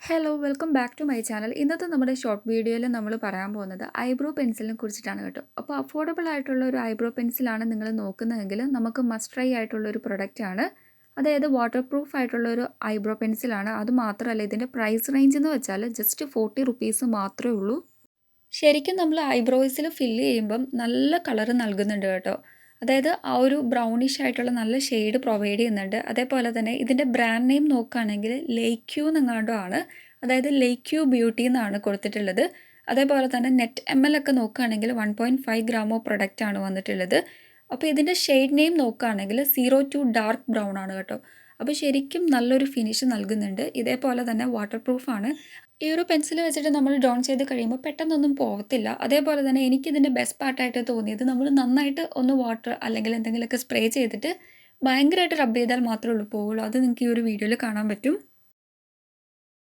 Hello welcome back to my channel. ഇന്നത്തെ നമ്മുടെ short വീഡിയോയിൽ നമ്മൾ പറയാൻ പോകുന്നത് ഐബ്രോ പെൻസിലിനെ കുറിച്ചിട്ടാണ് കേട്ടോ. അപ്പോൾ അഫോർഡബിൾ ആയിട്ടുള്ള ഒരു ഐബ്രോ പെൻസിലാണ് നിങ്ങൾ നോക്കുന്നതെങ്കിൽ നമുക്ക് മസ്റ്റ് ട്രൈ ആയിട്ടുള്ള ഒരു പ്രൊഡക്റ്റാണ്. അതായത് വാട്ടർ പ്രൂഫ് ആയിട്ടുള്ള ഒരു ഐബ്രോ പെൻസിലാണ്. അത് മാത്രമല്ല ഇതിൻ്റെ പ്രൈസ് റേഞ്ച് എന്ന് വെച്ചാൽ ജസ്റ്റ് 40 റുപ്പീസ് മാത്രമേ ഉള്ളൂ. ശരിക്കും നമ്മൾ ഐബ്രോയ്സിൽ ഫില്ല് ചെയ്യുമ്പം നല്ല കളർ നൽകുന്നുണ്ട് കേട്ടോ. അതായത് ആ ഒരു ബ്രൗണിഷ് ആയിട്ടുള്ള നല്ല ഷെയ്ഡ് പ്രൊവൈഡ് ചെയ്യുന്നുണ്ട്. അതേപോലെ തന്നെ ഇതിൻ്റെ ബ്രാൻഡ് നെയിം നോക്കുകയാണെങ്കിൽ ലേക്യൂ എന്നെങ്ങാണ്ടോ ആണ്. അതായത് ലേക്യൂ ബ്യൂട്ടി എന്നാണ് കൊടുത്തിട്ടുള്ളത്. അതേപോലെ തന്നെ നെറ്റ് ML ഒക്കെ നോക്കുകയാണെങ്കിൽ 1.5 ഗ്രാമോ പ്രൊഡക്റ്റാണ് വന്നിട്ടുള്ളത്. അപ്പോൾ ഇതിൻ്റെ ഷെയ്ഡ് നെയിം നോക്കുകയാണെങ്കിൽ 02 ഡാർക്ക് ബ്രൗൺ ആണ് കേട്ടോ. അപ്പോൾ ശരിക്കും നല്ലൊരു ഫിനിഷ് നൽകുന്നുണ്ട്. ഇതേപോലെ തന്നെ വാട്ടർ പ്രൂഫാണ്. ഈ ഒരു പെൻസിൽ വെച്ചിട്ട് നമ്മൾ ഡ്രോൺ ചെയ്ത് കഴിയുമ്പോൾ പെട്ടെന്നൊന്നും പോകത്തില്ല. അതേപോലെ തന്നെ എനിക്കിതിൻ്റെ ബെസ്റ്റ് പാർട്ടായിട്ട് തോന്നിയത് നമ്മൾ നന്നായിട്ട് ഒന്ന് വാട്ടർ അല്ലെങ്കിൽ എന്തെങ്കിലുമൊക്കെ സ്പ്രേ ചെയ്തിട്ട് ഭയങ്കരമായിട്ട് റബ്ബ് ചെയ്താൽ മാത്രമേ ഉള്ളൂ പോവുള്ളൂ. അത് നിങ്ങൾക്ക് ഈ ഒരു വീഡിയോയിൽ കാണാൻ പറ്റും.